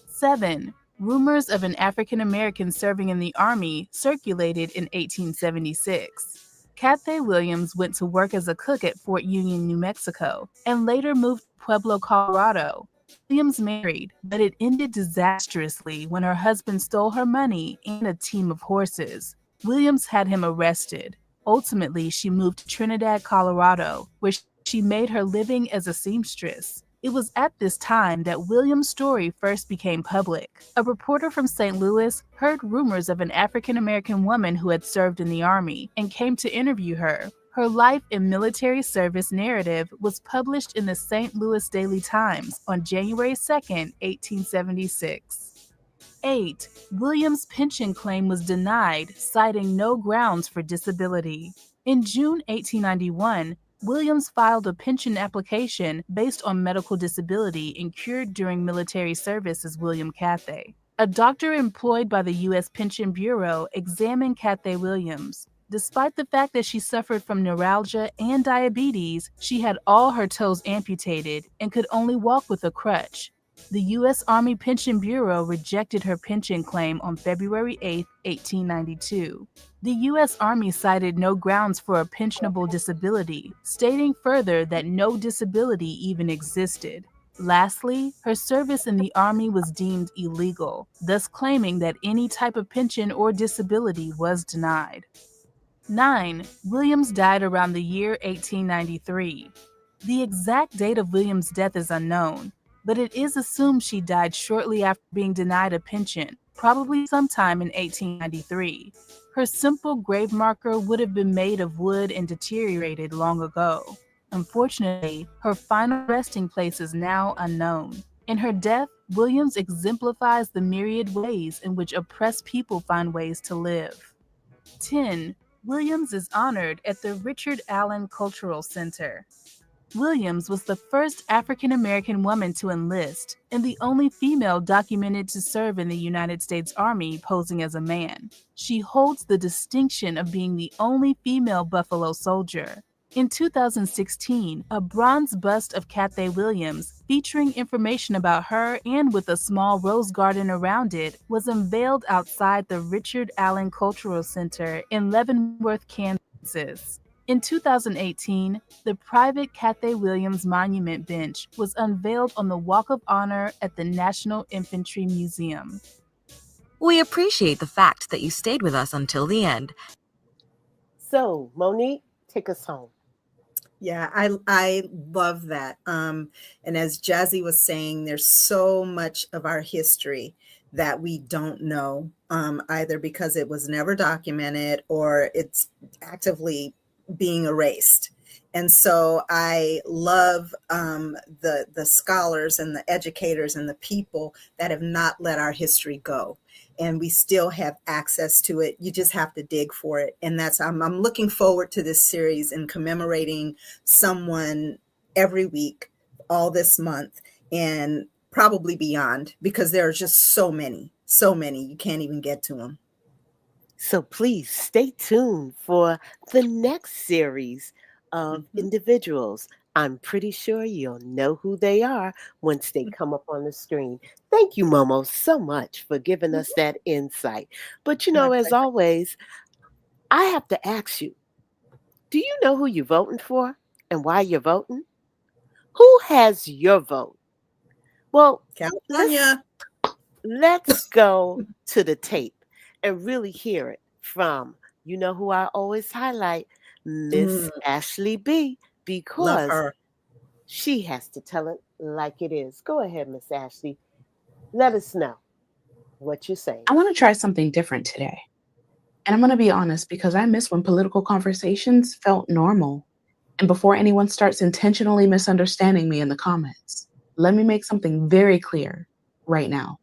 7. Rumors of an African American serving in the Army circulated in 1876. Cathay Williams went to work as a cook at Fort Union, New Mexico, and later moved to Pueblo, Colorado. Williams married, but it ended disastrously when her husband stole her money and a team of horses. Williams had him arrested. Ultimately, she moved to Trinidad, Colorado, where she made her living as a seamstress. It was at this time that Williams' story first became public. A reporter from St. Louis heard rumors of an African-American woman who had served in the Army and came to interview her. Her life and military service narrative was published in the St. Louis Daily Times on January 2, 1876. 8. Williams' pension claim was denied, citing no grounds for disability. In June 1891, Williams filed a pension application based on medical disability incurred during military service as William Cathay. A doctor employed by the U.S. Pension Bureau examined Cathay Williams. Despite the fact that she suffered from neuralgia and diabetes, she had all her toes amputated and could only walk with a crutch. The U.S. Army Pension Bureau rejected her pension claim on February 8, 1892. The U.S. Army cited no grounds for a pensionable disability, stating further that no disability even existed. Lastly, her service in the Army was deemed illegal, thus claiming that any type of pension or disability was denied. 9. Williams died around the year 1893. The exact date of Williams' death is unknown, but it is assumed she died shortly after being denied a pension, probably sometime in 1893. Her simple grave marker would have been made of wood and deteriorated long ago. Unfortunately, her final resting place is now unknown. In her death, Williams exemplifies the myriad ways in which oppressed people find ways to live. 10. Williams is honored at the Richard Allen Cultural Center. Williams was the first African American woman to enlist and the only female documented to serve in the United States Army posing as a man. She holds the distinction of being the only female Buffalo Soldier. In 2016, a bronze bust of Cathay Williams, featuring information about her and with a small rose garden around it, was unveiled outside the Richard Allen Cultural Center in Leavenworth, Kansas. In 2018, the private Cathay Williams Monument Bench was unveiled on the Walk of Honor at the National Infantry Museum. We appreciate the fact that you stayed with us until the end. So, Monique, take us home. Yeah, I love that. And as Jazzy was saying, there's so much of our history that we don't know, either because it was never documented or it's actively being erased. And so I love the scholars and the educators and the people that have not let our history go. And we still have access to it. You just have to dig for it. And that's, I'm looking forward to this series and commemorating someone every week, all this month, and probably beyond, because there are just so many, you can't even get to them. So please stay tuned for the next series of individuals. I'm pretty sure you'll know who they are once they come up on the screen. Thank you, Momo, so much for giving us that insight. But, you know, as always, I have to ask you, do you know who you're voting for and why you're voting? Who has your vote? Well, California. Let's go to the tape and really hear it from, you know who I always highlight, Miss Ashley B, because she has to tell it like it is. Go ahead, Miss Ashley. Let us know what you're saying. I want to try something different today. And I'm going to be honest, because I miss when political conversations felt normal. And before anyone starts intentionally misunderstanding me in the comments, let me make something very clear right now.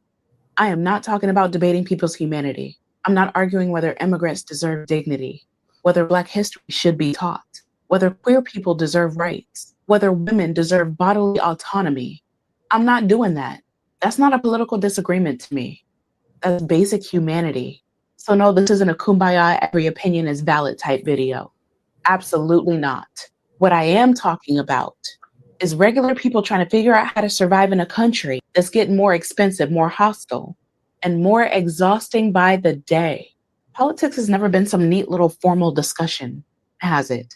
I am not talking about debating people's humanity. I'm not arguing whether immigrants deserve dignity, whether Black history should be taught, whether queer people deserve rights, whether women deserve bodily autonomy. I'm not doing that. That's not a political disagreement to me. That's basic humanity. So no, this isn't a kumbaya, every opinion is valid type video. Absolutely not. What I am talking about is regular people trying to figure out how to survive in a country that's getting more expensive, more hostile, and more exhausting by the day. Politics has never been some neat little formal discussion, has it?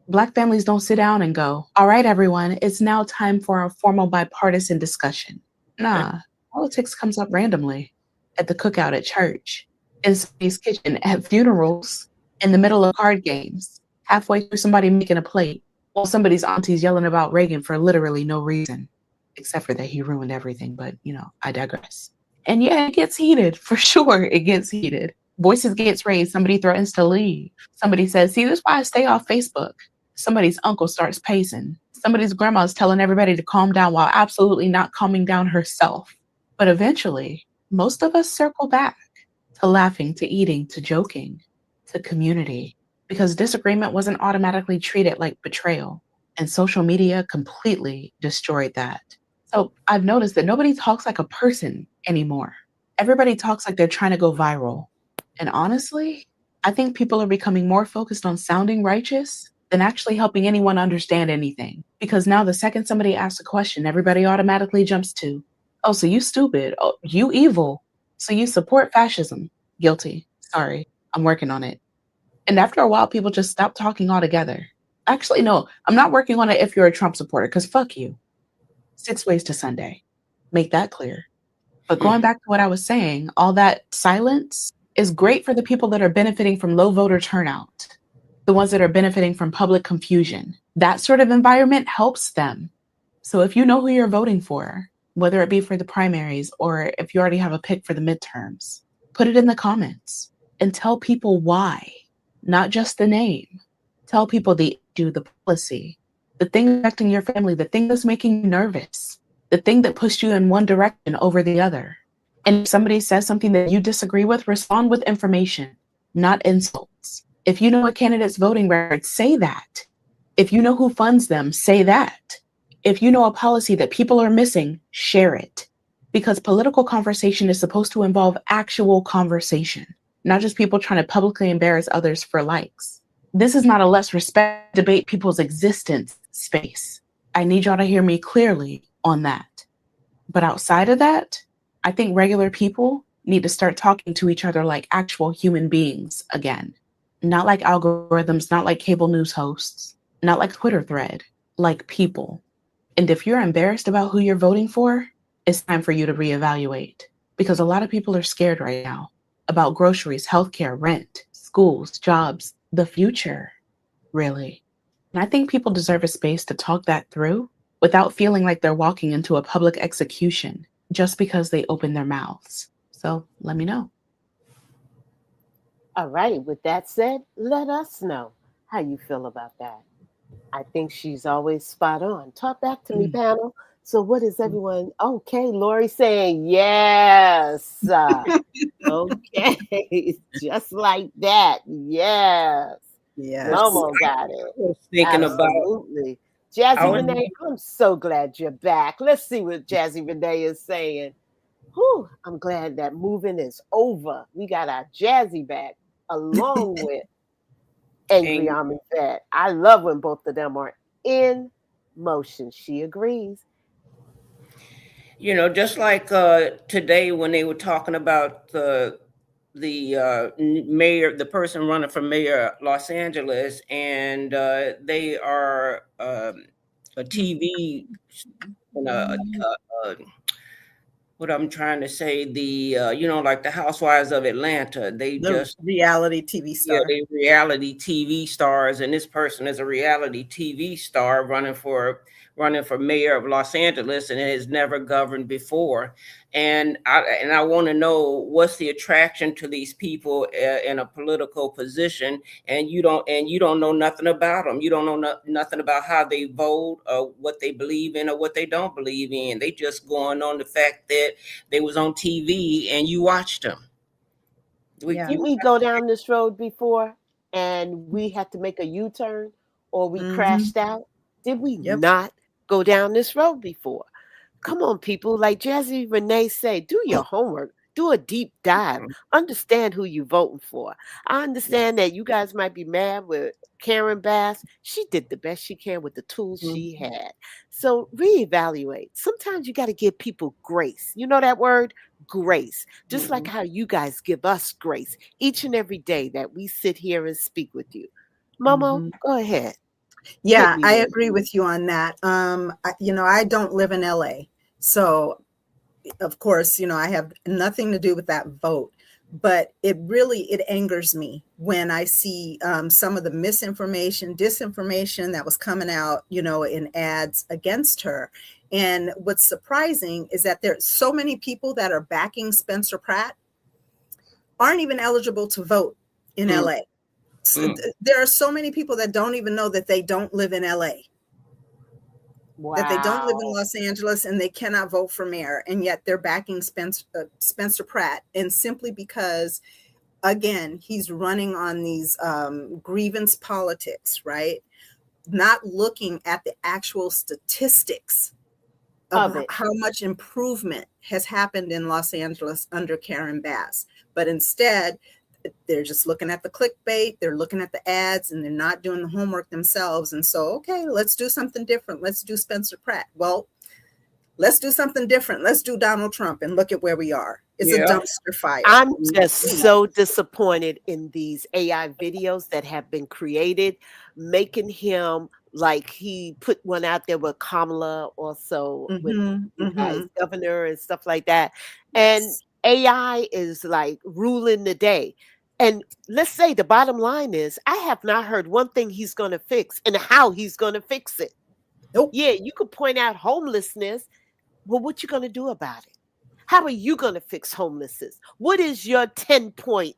Black families don't sit down and go, all right, everyone, it's now time for a formal bipartisan discussion. Nah, politics comes up randomly at the cookout at church, in somebody's kitchen, at funerals, in the middle of card games, halfway through somebody making a plate, while somebody's auntie's yelling about Reagan for literally no reason, except for that he ruined everything. But, you know, I digress. And yeah, it gets heated. For sure, it gets heated. Voices gets raised. Somebody threatens to leave. Somebody says, see, this is why I stay off Facebook. Somebody's uncle starts pacing. Somebody's grandma's telling everybody to calm down while absolutely not calming down herself. But eventually, most of us circle back to laughing, to eating, to joking, to community, because disagreement wasn't automatically treated like betrayal. And social media completely destroyed that. So I've noticed that nobody talks like a person anymore. Everybody talks like they're trying to go viral. And honestly, I think people are becoming more focused on sounding righteous than actually helping anyone understand anything. Because now the second somebody asks a question, everybody automatically jumps to, oh, so you stupid. Oh, you evil. So you support fascism. Guilty. Sorry. I'm working on it. And after a while, people just stop talking altogether. Actually, no, I'm not working on it if you're a Trump supporter, because fuck you. 6 ways to Sunday. Make that clear. But going back to what I was saying, all that silence is great for the people that are benefiting from low voter turnout, the ones that are benefiting from public confusion. That sort of environment helps them. So if you know who you're voting for, whether it be for the primaries or if you already have a pick for the midterms, put it in the comments and tell people why, not just the name. Tell people the issue, the policy, the thing affecting your family, the thing that's making you nervous, the thing that pushed you in one direction over the other. And if somebody says something that you disagree with, respond with information, not insults. If you know a candidate's voting record, say that. If you know who funds them, say that. If you know a policy that people are missing, share it. Because political conversation is supposed to involve actual conversation, not just people trying to publicly embarrass others for likes. This is not a let's respect debate people's existence space. I need y'all to hear me clearly on that. But outside of that, I think regular people need to start talking to each other like actual human beings again. Not like algorithms, not like cable news hosts, not like Twitter thread, like people. And if you're embarrassed about who you're voting for, it's time for you to reevaluate. Because a lot of people are scared right now about groceries, healthcare, rent, schools, jobs, the future, really. And I think people deserve a space to talk that through without feeling like they're walking into a public execution just because they open their mouths. So let me know. All righty. With that said, let us know how you feel about that. I think she's always spot on. Talk back to me, panel. So what is everyone? Okay, Lori saying yes. Okay, just like that. Yes. Yes. Momo got I it. was thinking Absolutely. I Jazzy was Renee, I'm so glad you're back. Let's see what Jazzy Renee is saying. Whew, I'm glad that moving is over. We got our Jazzy back along with Angry and Army Vet. I love when both of them are in motion. She agrees. just like today when they were talking about the mayor, the person running for mayor of Los Angeles, and they are a TV, what I'm trying to say, like the Housewives of Atlanta. They The just reality TV star. they reality TV stars, and this person is a reality TV star running for mayor of Los Angeles, and it has never governed before. And I want to know what's the attraction to these people in a political position, and you don't know nothing about them. You don't know nothing about how they vote or what they believe in or what they don't believe in. They just going on the fact that they was on TV and you watched them. Did we go down this road before and we had to make a U-turn or we crashed out? Did we not go down this road before? Come on, people. Like Jazzy Renee say, do your homework. Do a deep dive. Understand who you're voting for. I understand that you guys might be mad with Karen Bass. She did the best she can with the tools she had. So reevaluate. Sometimes you got to give people grace. You know that word? Grace. Just like how you guys give us grace each and every day that we sit here and speak with you. Momo, go ahead. Yeah, I agree with you on that. I don't live in LA. So, of course, I have nothing to do with that vote. But it angers me when I see some of the misinformation, disinformation that was coming out, in ads against her. And what's surprising is that there's so many people that are backing Spencer Pratt aren't even eligible to vote in LA. So there are so many people that don't even know that they don't live in LA. that they don't live in Wow. Los Angeles and they cannot vote for mayor, and yet they're backing Spencer Pratt, and simply because, again, he's running on these grievance politics, right? Not looking at the actual statistics of it. how much improvement has happened in Los Angeles under Karen Bass. But instead, they're just looking at the clickbait, they're looking at the ads, and they're not doing the homework themselves. And so, okay, let's do something different. Let's do Spencer Pratt. Well, let's do something different. Let's do Donald Trump, and look at where we are. It's a dumpster fire. I'm just so disappointed in these AI videos that have been created, making him like he put one out there with Kamala, also with as governor and stuff like that. And AI is like ruling the day. And let's say the bottom line is, I have not heard one thing he's going to fix and how he's going to fix it. Yeah, you could point out homelessness. Well, what you going to do about it? How are you going to fix homelessness? What is your 10-point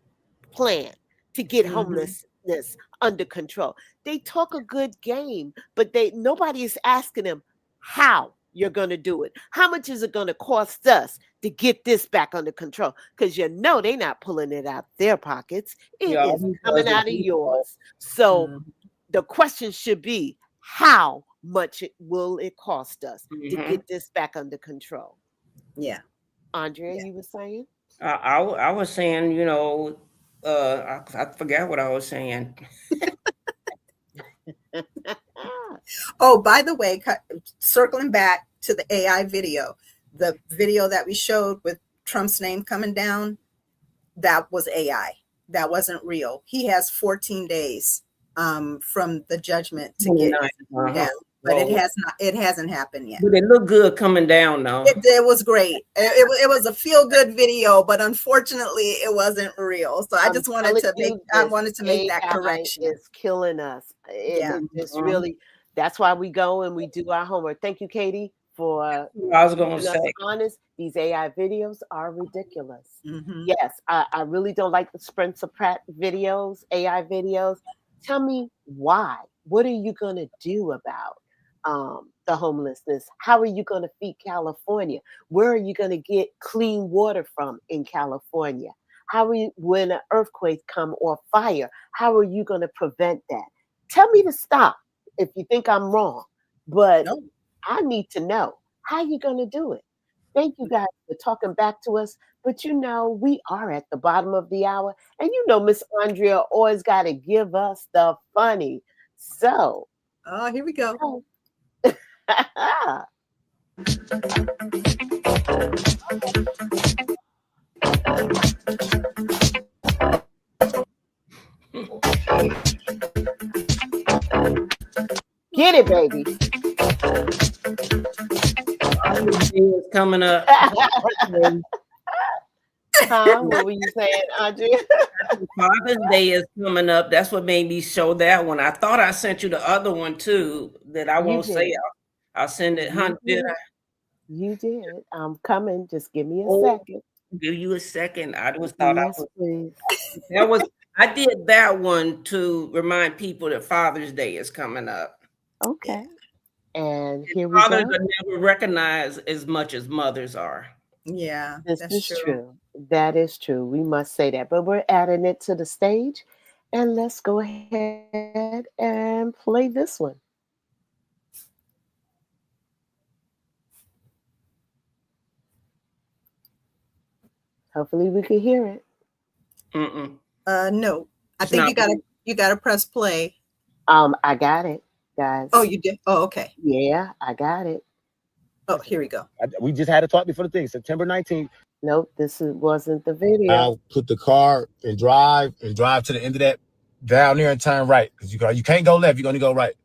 plan to get homelessness under control? They talk a good game, but nobody is asking them how you're going to do it. How much is it going to cost us to get this back under control? Because they're not pulling it out their pockets. It is coming out of yours. So the question should be, how much will it cost us to get this back under control? Yeah. Andrea, you were saying? I was saying, you know, I forgot what I was saying. Oh, by the way, circling back to the AI video, the video that we showed with Trump's name coming down, that was AI. That wasn't real. He has 14 days from the judgment to get down. But it hasn't happened yet. But it looked good coming down, though. It was great. It was a feel-good video, but unfortunately, it wasn't real. So I just wanted to make that correction. It's killing us. It's really, that's why we go and we do our homework. Thank you, Katie, for I was going to say. Honest. These AI videos are ridiculous. Yes, I really don't like the Spencer Pratt videos, AI videos. Tell me why. What are you going to do about the homelessness? How are you going to feed California? Where are you going to get clean water from in California? How are you, when an earthquake come or fire, how are you going to prevent that? Tell me to stop if you think I'm wrong, but I need to know how you going to do it. Thank you guys for talking back to us. But you know, we are at the bottom of the hour, and you know, Miss Andrea always got to give us the funny. So, here we go. Get it, baby. Father's Day is coming up. What were you saying, Andrea? Father's Day is coming up. That's what made me show that one. I thought I sent you the other one too, that I won't say. I'll send it. You did. I'm coming. Just give me a second. Give you a second. I just thought I did that one to remind people that Father's Day is coming up. Okay. And here we Fathers go. are never recognized as much as mothers are. Yeah, This is true. That is true. We must say that. But we're adding it to the stage. And let's go ahead and play this one. Hopefully we can hear it. No. I think you gotta press play. I got it, guys. Oh, you did? Oh, okay. Yeah, I got it. Oh, here we go. We just had a talk before the thing, September 19th. Nope, wasn't the video. I'll put the car and drive to the end of that down there and turn right. Because you can't go left, you're gonna go right.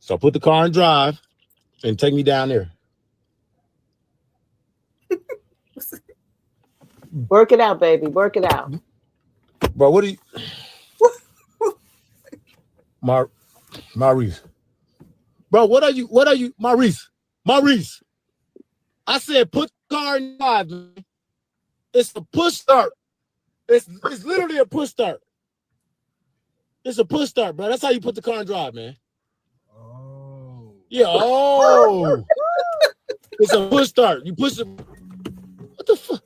So put the car and drive and take me down there. Work it out, baby. Work it out. Bro, what are you? Maurice. Bro, what are you? Maurice. I said put the car in drive, man. It's a push start. It's literally a push start. It's a push start, bro. That's how you put the car in drive, man. Oh. Yeah. Oh, it's a push start. You push it. What the fuck?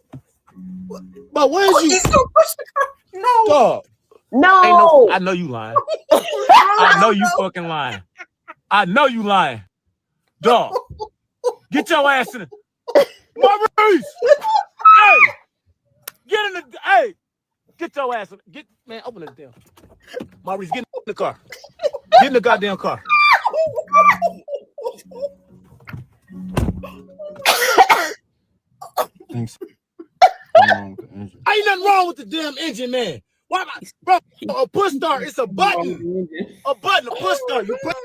But where's you? He's gonna push the car. No. Dog. No. Ain't no. I know you lying. I know you fucking lying. I know you lying. Dog. Get your ass in the. Maurice! Hey! Get in the. Hey! Get your ass in. Get, man, open the damn. Maurice, get in the car. Get in the goddamn car. Thanks. Ain't nothing wrong with the damn engine, man. Why am I, bro? A push start, it's a button. A button, a push start. You press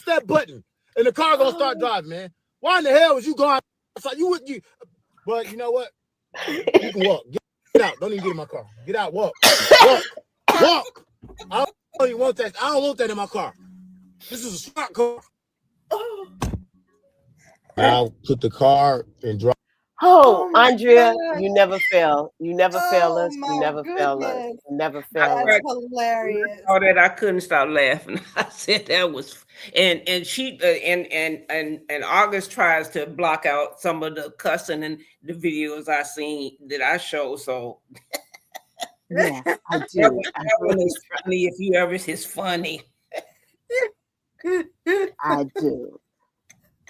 that button, and the car gonna start driving, man. Why in the hell was you going? So you would you? But you know what? You can walk. Get out. Don't even get in my car. Get out. Walk. Walk. Walk. I don't even want that. I don't want that in my car. This is a smart car. I'll put the car and drive. Oh, Andrea, God. you never fail. You never fail us. my You never fail us. goodness. You never fail us. That's hilarious. All that I couldn't stop laughing. I said that was, and she and August tries to block out some of the cussing and the videos I seen that I show. So Yes, I do. that one is funny if you ever is funny. I do.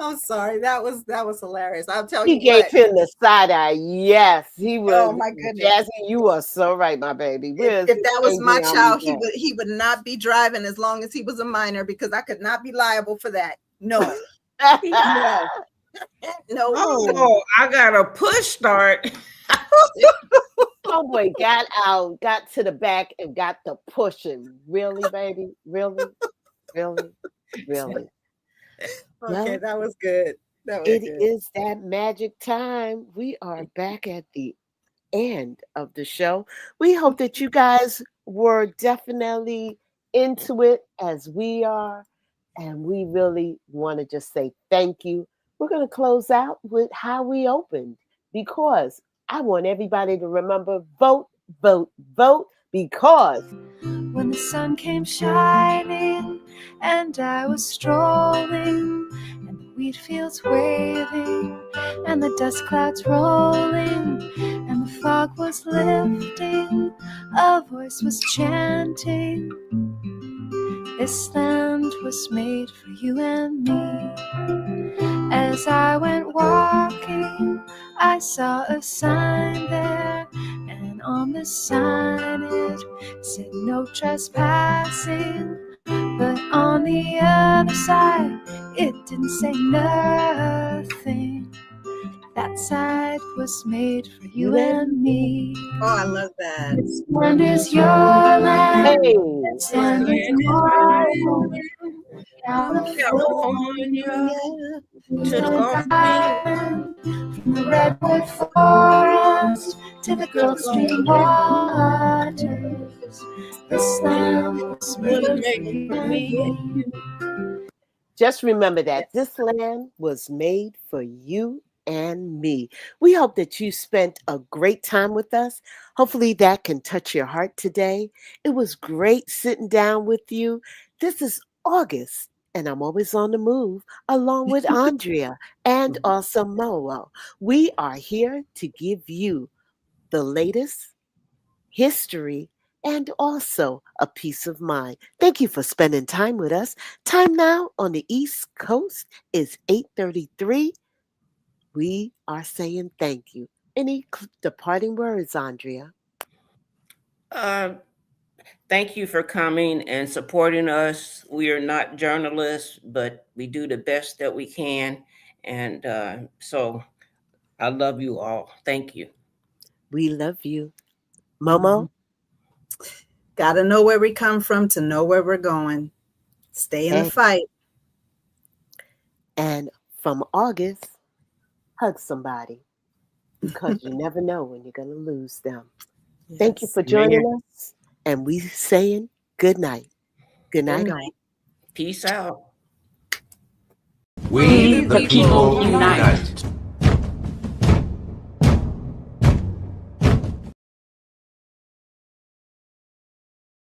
I'm sorry. That was hilarious. I'll tell He you gave what. him the side eye. Yes, he was. Oh my goodness. Jazzy, you are so right, my baby. If that was my Angry on child, me back. he would not be driving as long as he was a minor, because I could not be liable for that. No. No. No. Oh, I got a push start. Homeboy got out, got to the back, and got the pushing. Really, baby? Really? Really? Really? Okay, that was good. That was It good. is that magic time. We are back at the end of the show. We hope that you guys were definitely into it as we are. And we really want to just say thank you. We're going to close out with how we opened, because I want everybody to remember, vote, vote, vote, because When the sun came shining and I was strolling, and the wheat fields waving and the dust clouds rolling and the fog was lifting, a voice was chanting, this land was made for you and me. As I went walking, I saw a sign there, and on the sign it said no trespassing. But on the other side, it didn't say nothing. That side was made for you and me. Oh, I love that. This land is your land. This land is mine. California to the Gulf Island, from the redwood forest to the Gulf Stream waters. This land was made for me. just remember that this land was made for you and me. We hope that you spent a great time with us. Hopefully that can touch your heart today. It was great sitting down with you. This is August, and I'm always on the move, along with Andrea and also Moa. We are here to give you the latest history and also a peace of mind. Thank you for spending time with us. Time now on the East Coast is 8:33. We are saying thank you. Any departing words, Andrea? Thank you for coming and supporting us. We are not journalists, but we do the best that we can. And so I love you all. Thank you. We love you. Momo? Got to know where we come from to know where we're going. Stay in the fight. And from August, hug somebody, because you never know when you're going to lose them. Yes. Thank you for joining us. And we saying good night. Good night. All. Peace out. We the people unite.